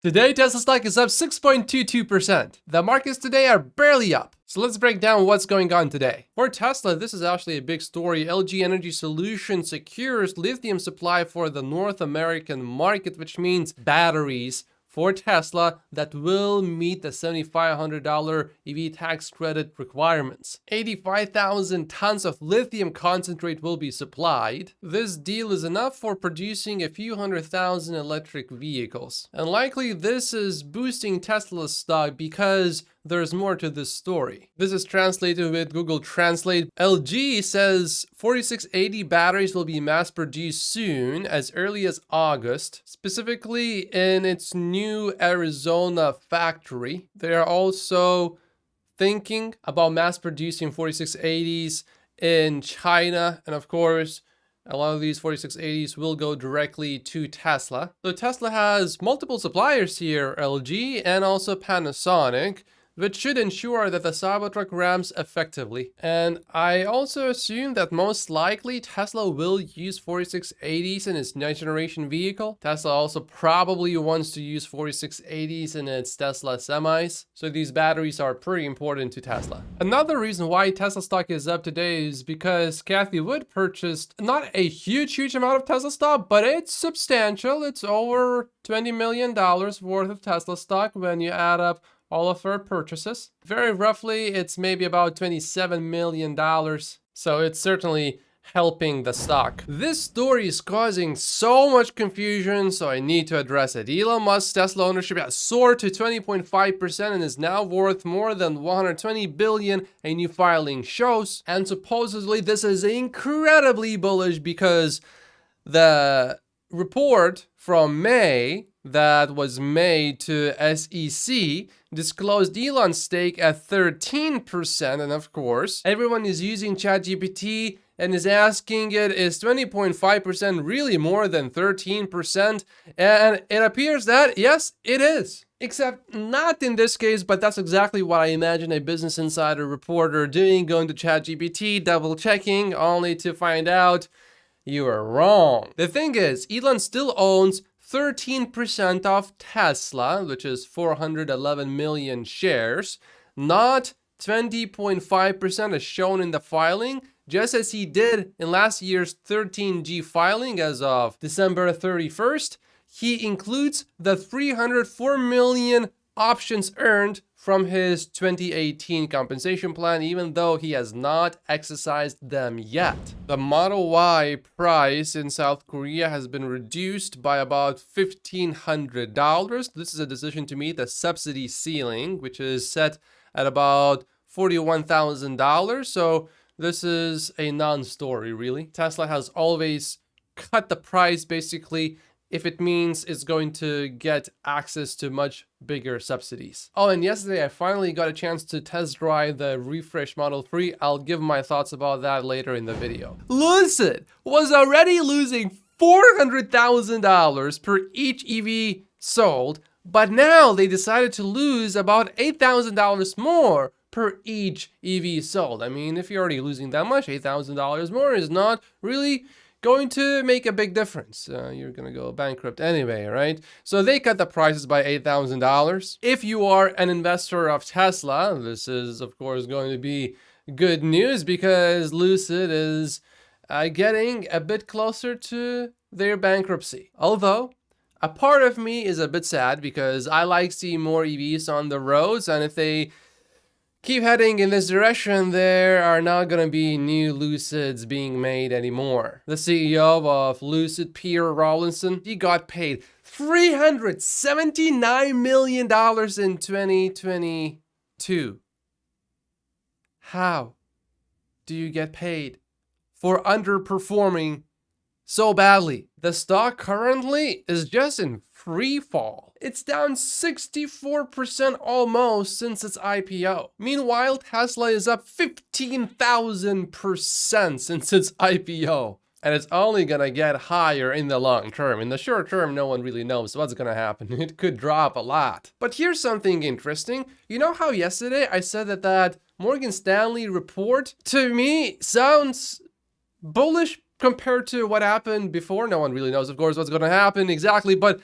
Today, Tesla stock is up 6.22%. The markets today are barely up. So let's break down what's going on today. For Tesla, this is actually a big story. LG Energy Solution secures lithium supply for the North American market, which means batteries for Tesla that will meet the $7,500 EV tax credit requirements. 85,000 tons of lithium concentrate will be supplied. This deal is enough for producing a few 100,000 electric vehicles. And likely this is boosting Tesla's stock because there's more to this story. This is translated with Google Translate. LG says 4680 batteries will be mass produced soon, as early as August, specifically in its new Arizona factory. They are also thinking about mass producing 4680s in China, and of course, a lot of these 4680s will go directly to Tesla. So Tesla has multiple suppliers here, LG and also Panasonic, which should ensure that the Cybertruck ramps effectively. And I also assume that most likely Tesla will use 4680s in its next generation vehicle. Tesla also probably wants to use 4680s in its Tesla semis. So these batteries are pretty important to Tesla. Another reason why Tesla stock is up today is because Cathie Wood purchased not a huge amount of Tesla stock, but it's substantial. It's over $20 million worth of Tesla stock when you add up all of her purchases. Very roughly, it's maybe about $27 million. So it's certainly helping the stock. This story is causing so much confusion, so I need to address it. Elon Musk's Tesla ownership has soared to 20.5% and is now worth more than 120 billion, a new filing shows. And supposedly this is incredibly bullish because the report from May that was made to SEC disclosed Elon's stake at 13%, and of course, everyone is using Chat GPT and is asking it, is 20.5% really more than 13%? And it appears that, yes, it is. Except not in this case, but that's exactly what I imagine a Business Insider reporter doing, going to Chat GPT, double checking, only to find out you are wrong. The thing is, Elon still owns 13% of Tesla, which is 411 million shares, not 20.5% as shown in the filing, just as he did in last year's 13G filing as of December 31st. He includes the 304 million options earned from his 2018 compensation plan, even though he has not exercised them yet. The Model Y price in South Korea has been reduced by about $1,500. This is a decision to meet the subsidy ceiling, which is set at about $41,000. So this is a non-story, really. Tesla has always cut the price basically if it means it's going to get access to much bigger subsidies. Oh, and yesterday I finally got a chance to test drive the refresh Model 3. I'll give my thoughts about that later in the video. Lucid was already losing $400,000 per each EV sold, but now they decided to lose about $8,000 more per each EV sold. I mean, if you're already losing that much, $8,000 more is not really going to make a big difference. You're gonna go bankrupt anyway, right? So they cut the prices by $8,000. If you are an investor of Tesla, this is of course going to be good news because Lucid is getting a bit closer to their bankruptcy. Although a part of me is a bit sad because I like seeing more EVs on the roads, and if they keep heading in this direction, there are not going to be new Lucids being made anymore. The CEO of Lucid, Peter Rawlinson, he got paid $379 million in 2022. How do you get paid for underperforming so badly? The stock currently is just in free fall. It's down 64% almost since its IPO. Meanwhile, Tesla is up 15,000% since its IPO. And it's only gonna get higher in the long term. In the short term, no one really knows what's gonna happen. It could drop a lot. But here's something interesting. You know how yesterday I said that Morgan Stanley report to me sounds bullish compared to what happened before? No one really knows, of course, what's gonna happen exactly, but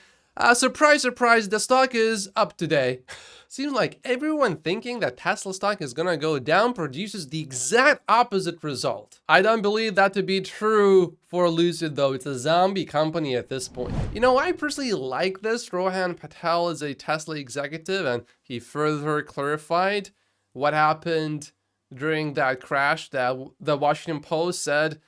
Surprise, surprise, the stock is up today. Seems like everyone thinking that Tesla stock is gonna go down produces the exact opposite result. I don't believe that to be true for Lucid though. It's a zombie company at this point. You know, I personally like this. Rohan Patel is a Tesla executive and he further clarified what happened during that crash that the Washington Post said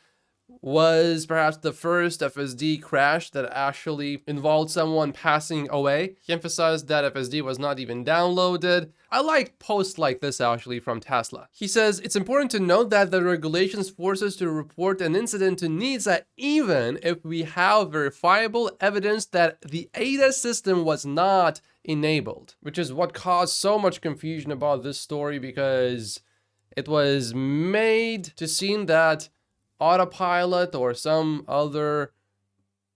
was perhaps the first FSD crash that actually involved someone passing away. He emphasized that FSD was not even downloaded. I like posts like this actually from Tesla. He says, it's important to note that the regulations force us to report an incident to NHTSA even if we have verifiable evidence that the ADAS system was not enabled, which is what caused so much confusion about this story because it was made to seem that autopilot or some other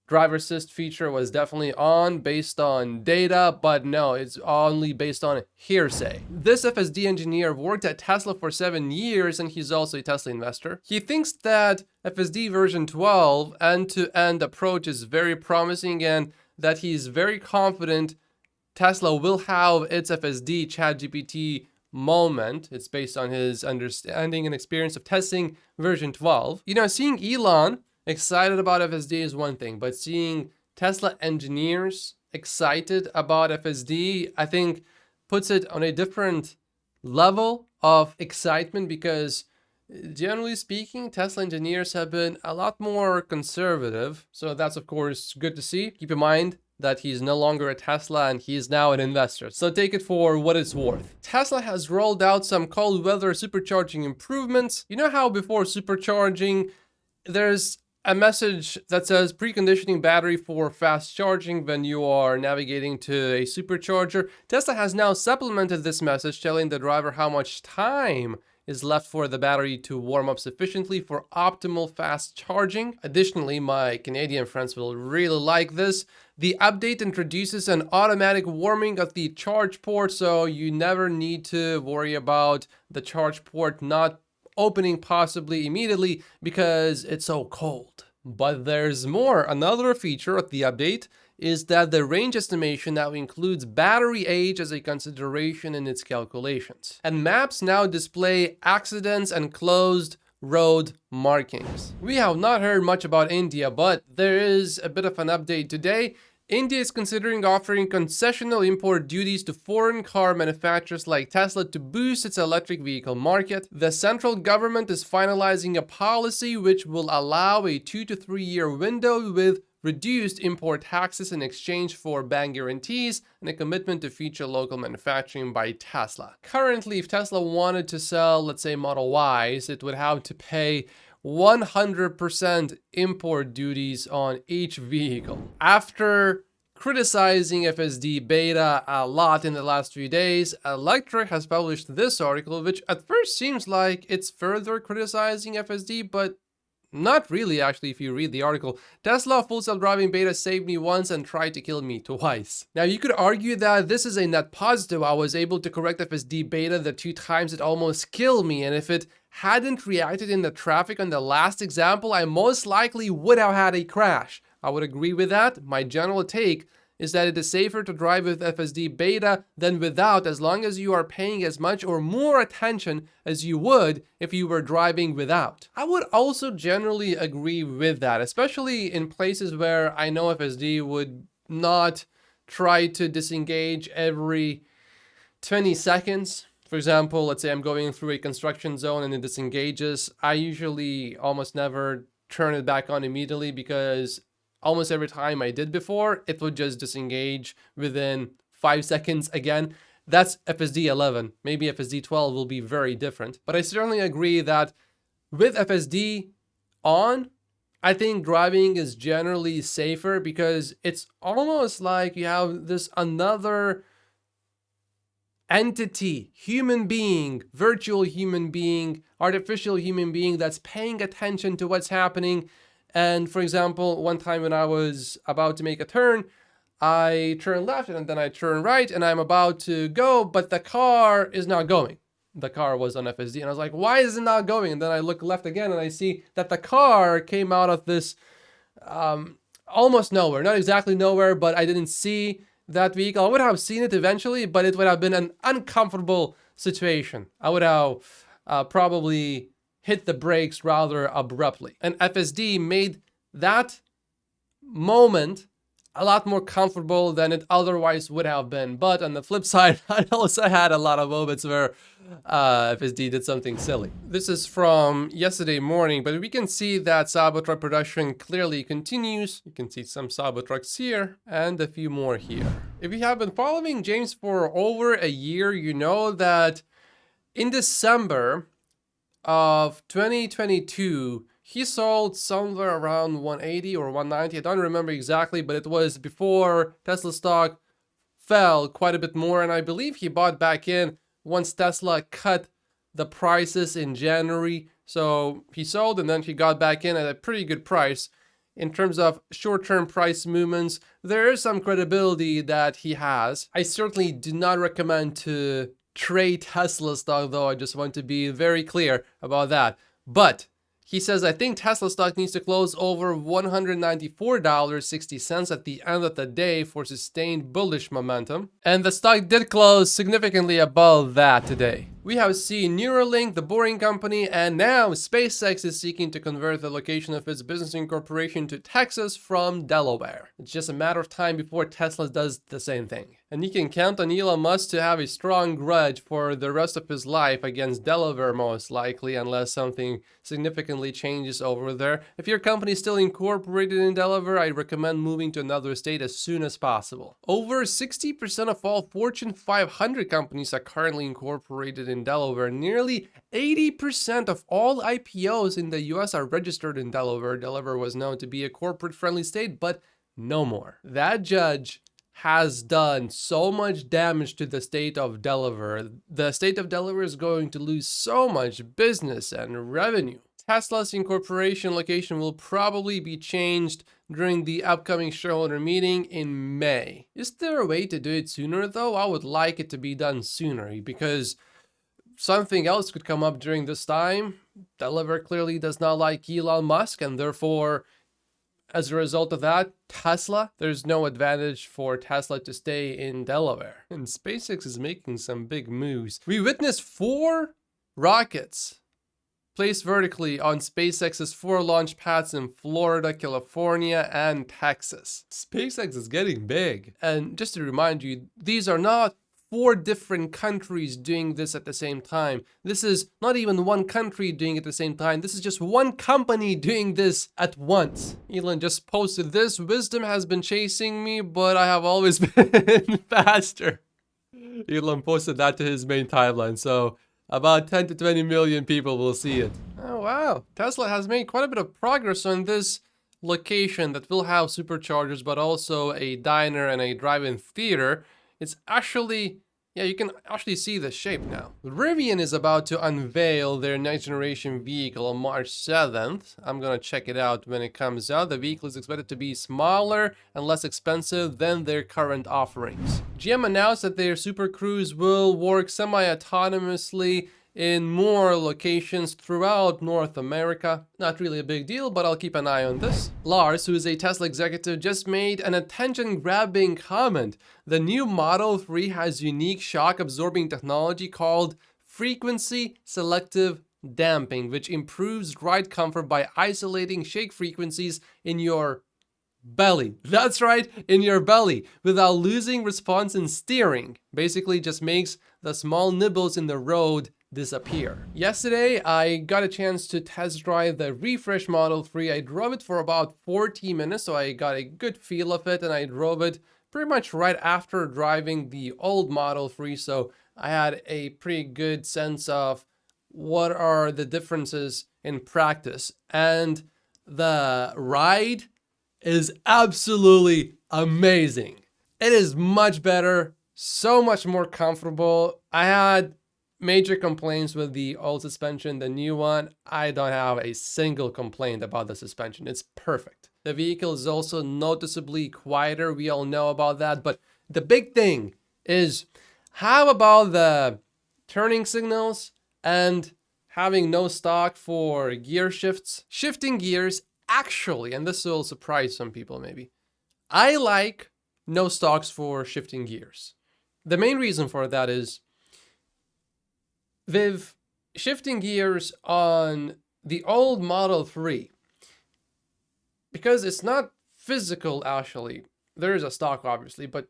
driver assist feature was definitely on based on data, but no, it's only based on hearsay. This FSD engineer worked at Tesla for 7 years and he's also a Tesla investor. He thinks that FSD version 12 end-to-end approach is very promising and that he's very confident Tesla will have its FSD Chad GPT moment. It's based on his understanding and experience of testing version 12. You know, seeing Elon excited about FSD is one thing, but seeing Tesla engineers excited about FSD, I think puts it on a different level of excitement because generally speaking, Tesla engineers have been a lot more conservative. So that's of course good to see. Keep in mind that he's no longer a Tesla and he's now an investor. So take it for what it's worth. Tesla has rolled out some cold weather supercharging improvements. You know how before supercharging, there's a message that says preconditioning battery for fast charging when you are navigating to a supercharger. Tesla has now supplemented this message telling the driver how much time is left for the battery to warm up sufficiently for optimal fast charging. Additionally, my Canadian friends will really like this. The update introduces an automatic warming of the charge port, so you never need to worry about the charge port not opening possibly immediately because it's so cold. But there's more. Another feature of the update is that the range estimation now includes battery age as a consideration in its calculations. And maps now display accidents and closed road markings. We have not heard much about India, but there is a bit of an update today. India is considering offering concessional import duties to foreign car manufacturers like Tesla to boost its electric vehicle market. The central government is finalizing a policy which will allow a 2 to 3 year window with reduced import taxes in exchange for bank guarantees and a commitment to feature local manufacturing by Tesla. Currently, if Tesla wanted to sell, let's say, Model Ys, it would have to pay 100% import duties on each vehicle. After criticizing FSD Beta a lot in the last few days, Electric has published this article, which at first seems like it's further criticizing FSD, but not really, actually, if you read the article. Tesla full self-driving beta saved me once and tried to kill me twice. Now, you could argue that this is a net positive. I was able to correct FSD beta the 2 times it almost killed me, and if it hadn't reacted in the traffic on the last example, I most likely would have had a crash. I would agree with that. My general take is that it is safer to drive with FSD beta than without, as long as you are paying as much or more attention as you would if you were driving without. I would also generally agree with that, especially in places where I know FSD would not try to disengage every 20 seconds. For example, let's say I'm going through a construction zone and it disengages. I usually almost never turn it back on immediately because almost every time I did before, it would just disengage within 5 seconds again. That's FSD 11. Maybe FSD 12 will be very different. But I certainly agree that with FSD on, I think driving is generally safer because it's almost like you have this another entity, human being, virtual human being, artificial human being that's paying attention to what's happening. And for example, one time when I was about to make a turn, I turn left and then I turn right and I'm about to go, but the car is not going. The car was on FSD and I was like, why is it not going? And then I look left again and I see that the car came out of this almost nowhere, not exactly nowhere, but I didn't see that vehicle. I would have seen it eventually, but it would have been an uncomfortable situation. I would have probably hit the brakes rather abruptly. And FSD made that moment a lot more comfortable than it otherwise would have been. But on the flip side, I also had a lot of moments where FSD did something silly. This is from yesterday morning, but we can see that Cybertruck production clearly continues. You can see some Cybertrucks here and a few more here. If you have been following James for over a year, you know that in December of 2022, he sold somewhere around 180 or 190. I don't remember exactly, but it was before Tesla stock fell quite a bit more. And I believe he bought back in once Tesla cut the prices in January. So he sold and then he got back in at a pretty good price. In terms of short-term price movements, there is some credibility that he has. I certainly do not recommend to trade Tesla stock, though. I just want to be very clear about that. But he says, I think Tesla stock needs to close over $194.60 at the end of the day for sustained bullish momentum. And the stock did close significantly above that today. We have seen Neuralink, the Boring Company, and now SpaceX is seeking to convert the location of its business incorporation to Texas from Delaware. It's just a matter of time before Tesla does the same thing. And you can count on Elon Musk to have a strong grudge for the rest of his life against Delaware, most likely, unless something significantly changes over there. If your company is still incorporated in Delaware, I recommend moving to another state as soon as possible. Over 60% of all Fortune 500 companies are currently incorporated in Delaware. Nearly 80% of all IPOs in the US are registered in Delaware. Delaware was known to be a corporate-friendly state, but no more. That judge has done so much damage to the state of Delaware. The state of Delaware is going to lose so much business and revenue. Tesla's incorporation location will probably be changed during the upcoming shareholder meeting in May. Is there a way to do it sooner though? I would like it to be done sooner because something else could come up during this time. Delaware clearly does not like Elon Musk, and therefore, as a result of that, there's no advantage for Tesla to stay in Delaware. And SpaceX is making some big moves. We witnessed 4 rockets placed vertically on SpaceX's 4 launch pads in Florida, California, and Texas. SpaceX is getting big. And just to remind you, these are not 4 different countries doing this at the same time. This is not even one country doing it at the same time. This is just one company doing this at once. Elon just posted this. Wisdom has been chasing me, but I have always been faster. Elon posted that to his main timeline, so about 10 to 20 million people will see it. Oh wow, Tesla has made quite a bit of progress on this location that will have superchargers, but also a diner and a drive-in theater. It's actually, yeah, you can actually see the shape now. Rivian is about to unveil their next generation vehicle on March 7th. I'm gonna check it out when it comes out. The vehicle is expected to be smaller and less expensive than their current offerings. GM announced that their Super Cruise will work semi-autonomously in more locations throughout North America. Not really a big deal, but I'll keep an eye on this. Lars, who is a Tesla executive, just made an attention-grabbing comment. The new Model 3 has unique shock-absorbing technology called frequency selective damping, which improves ride comfort by isolating shake frequencies in your belly. That's right, in your belly, without losing response in steering. Basically just makes the small nibbles in the road disappear. Yesterday, I got a chance to test drive the refresh Model 3. I drove it for about 40 minutes, so I got a good feel of it, and I drove it pretty much right after driving the old Model 3, so I had a pretty good sense of what are the differences in practice. And the ride is absolutely amazing. It is much better, so much more comfortable. I had major complaints with the old suspension. The new one, I don't have a single complaint about the suspension. It's perfect. The vehicle is also noticeably quieter. We all know about that. But the big thing is, how about the turning signals and having no stock for gear shifts? Shifting gears actually, and this will surprise some people maybe, I like no stalks for shifting gears. The main reason for that is with shifting gears on the old Model 3, because it's not physical actually, there is a stock obviously, but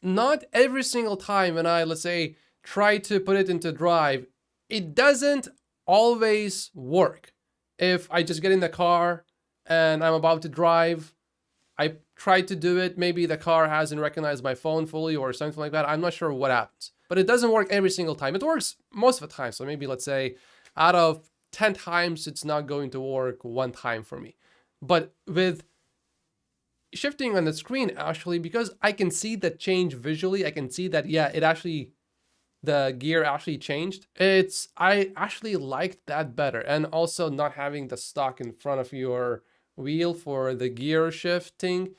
not every single time when I, let's say, try to put it into drive, it doesn't always work. If I just get in the car and I'm about to drive, I try to do it, maybe the car hasn't recognized my phone fully or something like that. I'm not sure what happens, but it doesn't work every single time. It works most of the time. So maybe let's say out of 10 times, it's not going to work one time for me. But with shifting on the screen, actually, because I can see the change visually, I can see that, yeah, it actually, the gear actually changed. I actually liked that better. And also not having the stock in front of your wheel for the gear shifting,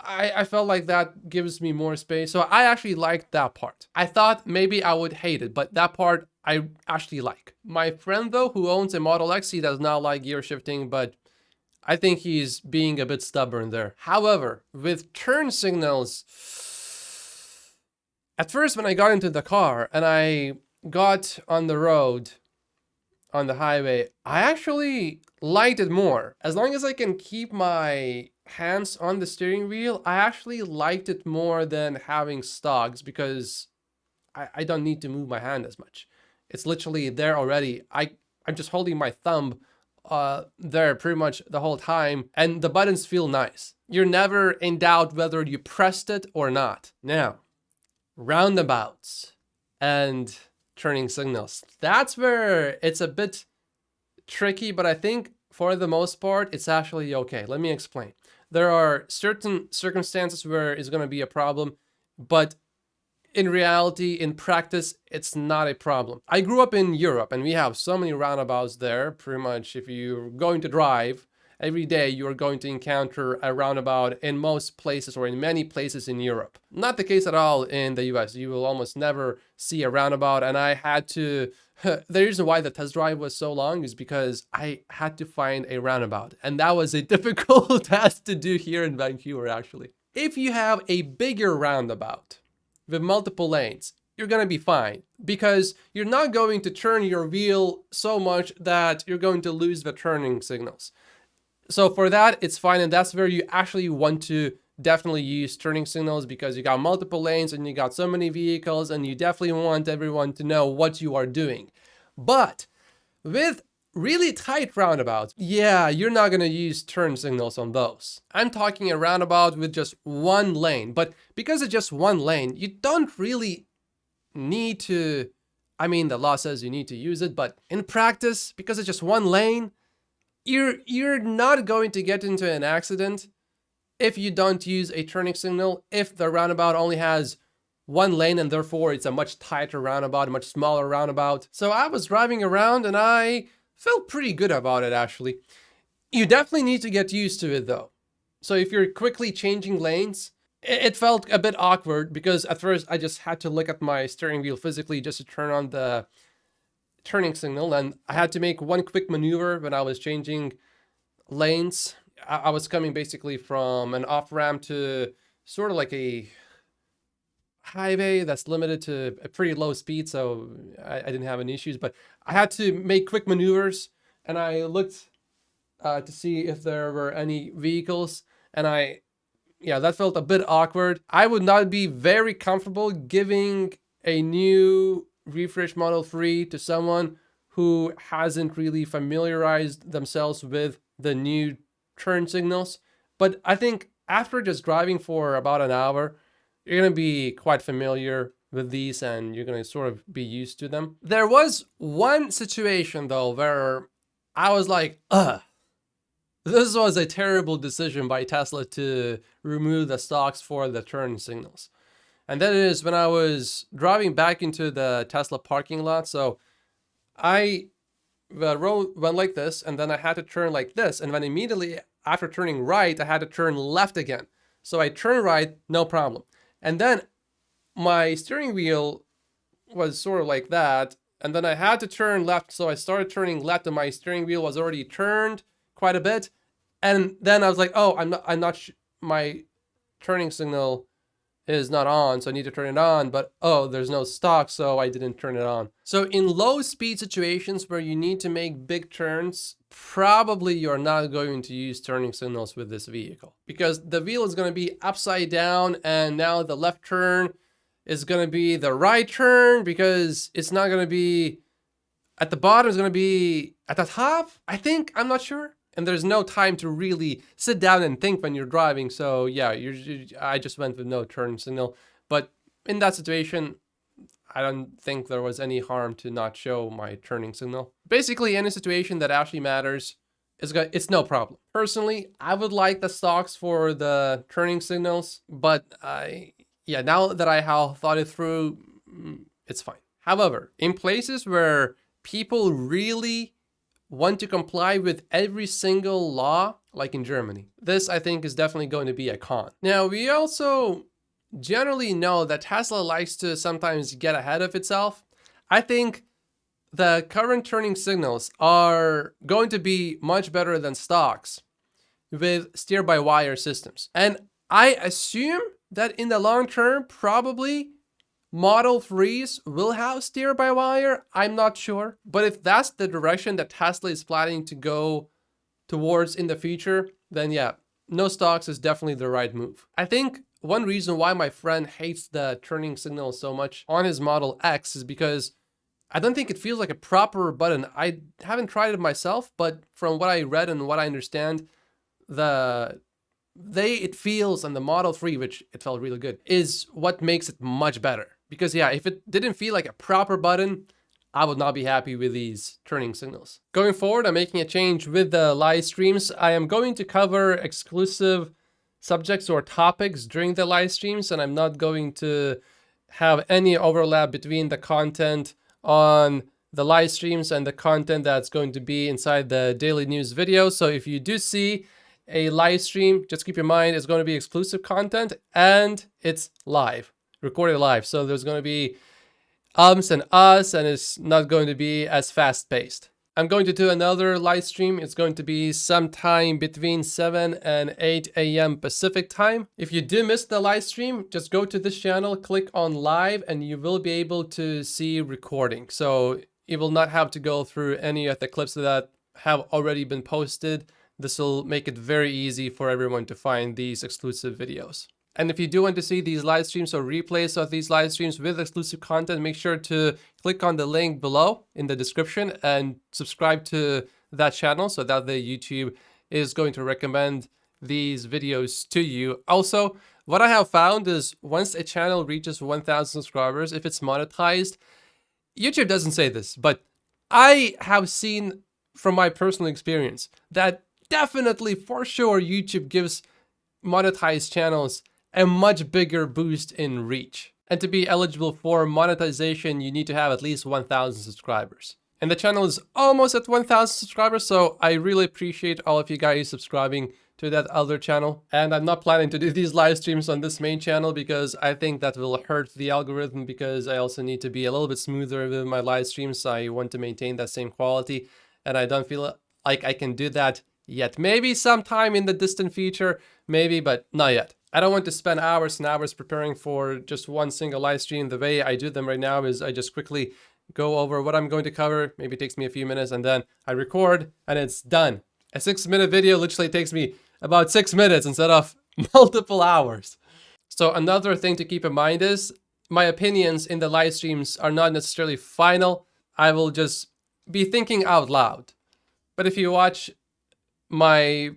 I felt like that gives me more space. So I actually liked that part. I thought maybe I would hate it, but that part I actually like. My friend though, who owns a Model X, he does not like gear shifting, but I think he's being a bit stubborn there. However, with turn signals, at first when I got into the car and I got on the road, on the highway, I actually liked it more. As long as I can keep my hands on the steering wheel, I actually liked it more than having stocks because I don't need to move my hand as much. It's literally there already. I'm just holding my thumb there pretty much the whole time, and the buttons feel nice. You're never in doubt whether you pressed it or not. Now, roundabouts and turning signals. That's where it's a bit tricky, but I think for the most part, it's actually okay. Let me explain. There are certain circumstances where it's going to be a problem, but in reality, in practice, it's not a problem. I grew up in Europe and we have so many roundabouts there. Pretty much if you're going to drive, every day you're going to encounter a roundabout in most places or in many places in Europe. Not the case at all in the US. You will almost never see a roundabout, and I had to, the reason why the test drive was so long is because I had to find a roundabout, and that was a difficult task to do here in Vancouver actually. If you have a bigger roundabout with multiple lanes, you're gonna be fine because you're not going to turn your wheel so much that you're going to lose the turning signals. So for that, it's fine, and that's where you actually want to definitely use turning signals because you got multiple lanes and you got so many vehicles and you definitely want everyone to know what you are doing. But with really tight roundabouts, yeah, you're not going to use turn signals on those. I'm talking a roundabout with just one lane, but because it's just one lane, you don't really need to, I mean, the law says you need to use it, but in practice, because it's just one lane, you're not going to get into an accident if you don't use a turning signal, if the roundabout only has one lane and therefore it's a much tighter roundabout, a much smaller roundabout. So I was driving around and I felt pretty good about it actually. You definitely need to get used to it though. So if you're quickly changing lanes, it felt a bit awkward because at first I just had to look at my steering wheel physically just to turn on the turning signal, and I had to make one quick maneuver when I was changing lanes. I was coming basically from an off-ramp to sort of like a highway that's limited to a pretty low speed, so I didn't have any issues, but I had to make quick maneuvers, and I looked to see if there were any vehicles, and yeah, that felt a bit awkward. I would not be very comfortable giving a new refresh Model 3 to someone who hasn't really familiarized themselves with the new turn signals. But I think after just driving for about an hour, you're going to be quite familiar with these and you're going to sort of be used to them. There was one situation though where I was like, this was a terrible decision by Tesla to remove the stocks for the turn signals. And that is when I was driving back into the Tesla parking lot. So the road went like this, and then I had to turn like this. And then immediately after turning right, I had to turn left again. So I turned right, no problem. And then my steering wheel was sort of like that. And then I had to turn left. So I started turning left and my steering wheel was already turned quite a bit. And then I was like, oh, my turning signal is not on, so I need to turn it on, but oh, there's no stock, so I didn't turn it on. So in low speed situations where you need to make big turns, probably you're not going to use turning signals with this vehicle, because the wheel is going to be upside down, and now the left turn is going to be the right turn, because it's not going to be at the bottom, it's going to be at the top, I think. I'm not sure. And there's no time to really sit down and think when you're driving. So yeah, I just went with no turn signal. But in that situation, I don't think there was any harm to not show my turning signal. Basically, any situation that actually matters, it's no problem. Personally, I would like the stocks for the turning signals, but now that I have thought it through, it's fine. However, in places where people really want to comply with every single law, like in Germany, this I think is definitely going to be a con. Now, we also generally know that Tesla likes to sometimes get ahead of itself. I think the current turning signals are going to be much better than stocks with steer-by-wire systems. And I assume that in the long term, probably Model 3s will have steer-by-wire. I'm not sure. But if that's the direction that Tesla is planning to go towards in the future, then yeah, no stocks is definitely the right move. I think one reason why my friend hates the turning signal so much on his Model X is because I don't think it feels like a proper button. I haven't tried it myself, but from what I read and what I understand, it feels on the Model 3, which it felt really good, is what makes it much better. Because yeah, if it didn't feel like a proper button, I would not be happy with these turning signals. Going forward, I'm making a change with the live streams. I am going to cover exclusive subjects or topics during the live streams, and I'm not going to have any overlap between the content on the live streams and the content that's going to be inside the daily news video. So if you do see a live stream, just keep in mind it's going to be exclusive content and it's live, recorded live. So there's going to be ums and uhs, and it's not going to be as fast paced. I'm going to do another live stream. It's going to be sometime between 7 and 8 a.m. Pacific time. If you do miss the live stream, just go to this channel, click on live, and you will be able to see recording. So you will not have to go through any of the clips that have already been posted. This will make it very easy for everyone to find these exclusive videos. And if you do want to see these live streams or replays of these live streams with exclusive content, make sure to click on the link below in the description and subscribe to that channel so that the YouTube is going to recommend these videos to you. Also, what I have found is once a channel reaches 1,000 subscribers, if it's monetized, YouTube doesn't say this, but I have seen from my personal experience that definitely for sure YouTube gives monetized channels a much bigger boost in reach. And to be eligible for monetization, you need to have at least 1,000 subscribers. And the channel is almost at 1,000 subscribers, so I really appreciate all of you guys subscribing to that other channel. And I'm not planning to do these live streams on this main channel because I think that will hurt the algorithm, because I also need to be a little bit smoother with my live streams. I want to maintain that same quality, and I don't feel like I can do that yet. Maybe sometime in the distant future, maybe, but not yet. I don't want to spend hours and hours preparing for just one single live stream. The way I do them right now is I just quickly go over what I'm going to cover. Maybe it takes me a few minutes, and then I record and it's done. A 6-minute video literally takes me about 6 minutes instead of multiple hours. So another thing to keep in mind is my opinions in the live streams are not necessarily final. I will just be thinking out loud. But if you watch my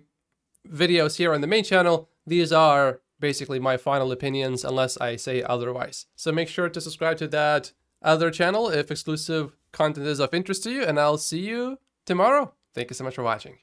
videos here on the main channel, these are basically my final opinions unless I say otherwise. So make sure to subscribe to that other channel if exclusive content is of interest to you, and I'll see you tomorrow. Thank you so much for watching.